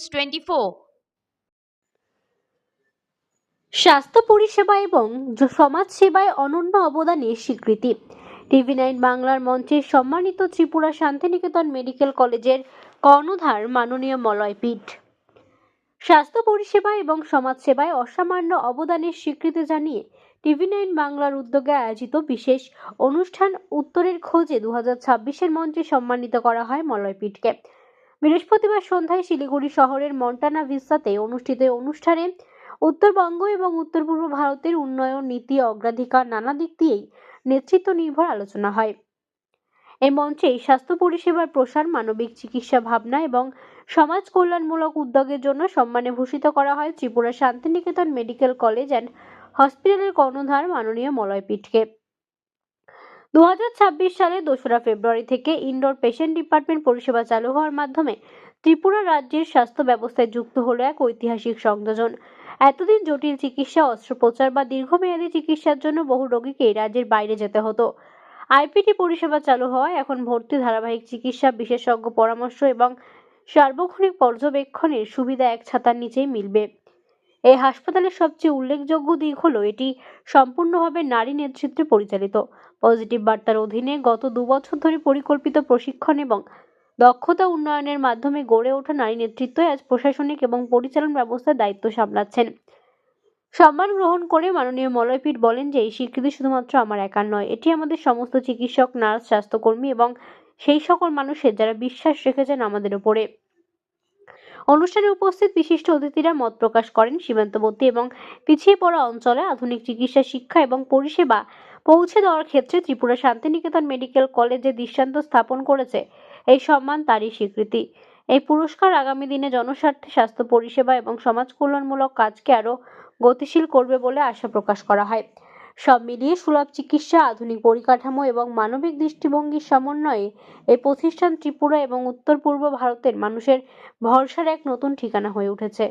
News 24। স্বাস্থ্য পরিষেবা এবং সমাজ সেবায় অনন্য অবদানের স্বীকৃতি। TV9 বাংলার মঞ্চের সম্মানিত ত্রিপুরা শান্তিনিকেতন মেডিকেল কলেজের কর্ণধার মাননীয় মলয় পিঠ স্বাস্থ্য পরিষেবা এবং সমাজ সেবায় অসামান্য অবদানের স্বীকৃতি জানিয়ে TV9 বাংলার উদ্যোগে আয়োজিত বিশেষ অনুষ্ঠান উত্তরের খোঁজে 2026-এর মঞ্চে সম্মানিত করা হয় মলয় পিঠকে। বৃহস্পতিবার সন্ধ্যায় শিলিগুড়ি শহরের মন্টানা ভিস্তাতে অনুষ্ঠিত অনুষ্ঠানে উত্তরবঙ্গ এবং উত্তর পূর্ব ভারতের উন্নয়ন নীতি অগ্রাধিকার নানা দিক দিয়েই নেতৃত্ব নির্ভর আলোচনা হয়। এই মঞ্চে স্বাস্থ্য পরিষেবার প্রসার, মানবিক চিকিৎসা ভাবনা এবং সমাজ কল্যাণমূলক উদ্যোগের জন্য সম্মানে ভূষিত করা হয় Tripura Shantiniketan medical college and হসপিটালের কর্ণধার মাননীয় মলয় পিঠকে। 2026 সালে 2রা ফেব্রুয়ারি থেকে ইনডোর পেশেন্ট ডিপার্টমেন্ট পরিষেবা চালু হওয়ার মাধ্যমে ত্রিপুরা রাজ্যের স্বাস্থ্য ব্যবস্থায় যুক্ত হলো এক ঐতিহাসিক সংযোজন। এতদিন জটিল চিকিৎসা, অস্ত্রোপচার বা দীর্ঘমেয়াদী চিকিৎসার জন্য বহু রোগীকে রাজ্যের বাইরে যেতে হতো। আইপিটি পরিষেবা চালু হওয়ায় এখন ভর্তি, ধারাবাহিক চিকিৎসা, বিশেষজ্ঞ পরামর্শ এবং সার্বক্ষণিক পর্যবেক্ষণের সুবিধা এক ছাতার নিচেই মিলবে। এই হাসপাতালের সবচেয়ে উল্লেখযোগ্য দিক হলো এটি সম্পূর্ণভাবে নারী নেতৃত্বে পরিচালিত। পজিটিভ বার্তার অধীনে গত 2 বছর ধরে পরিকল্পিত প্রশিক্ষণ এবং দক্ষতা উন্নয়নের মাধ্যমে গড়ে ওঠা নারী নেতৃত্ব আজ প্রশাসনিক এবং পরিচালন ব্যবস্থার দায়িত্ব সামলাচ্ছেন। সম্মান গ্রহণ করে মাননীয় মলয় পিঠ বলেন যে এই স্বীকৃতি শুধুমাত্র আমার একার নয়, এটি আমাদের সমস্ত চিকিৎসক, নার্স, স্বাস্থ্যকর্মী এবং সেই সকল মানুষের যারা বিশ্বাস রেখেছেন আমাদের উপরে। অনুষ্ঠানে উপস্থিত বিশিষ্ট অতিথিরা মত প্রকাশ করেন সীমান্তবর্তী এবং পিছিয়ে পড়া অঞ্চলে আধুনিক চিকিৎসা, শিক্ষা এবং পরিষেবা পৌঁছে দেওয়ার ক্ষেত্রে ত্রিপুরা শান্তিনিকেতন মেডিকেল কলেজ যে দৃষ্টান্ত স্থাপন করেছে, এই সম্মান তারই স্বীকৃতি। এই পুরস্কার আগামী দিনে জনস্বার্থে স্বাস্থ্য পরিষেবা এবং সমাজ কল্যাণমূলক কাজকে আরো গতিশীল করবে বলে আশা প্রকাশ করা হয়। সব মিলিয়ে সুলভ চিকিৎসা, আধুনিক পরিকাঠামো এবং মানবিক দৃষ্টিভঙ্গির সমন্বয়ে এই প্রতিষ্ঠান ত্রিপুরা এবং উত্তর পূর্ব ভারতের মানুষের ভরসার এক নতুন ঠিকানা হয়ে উঠেছে।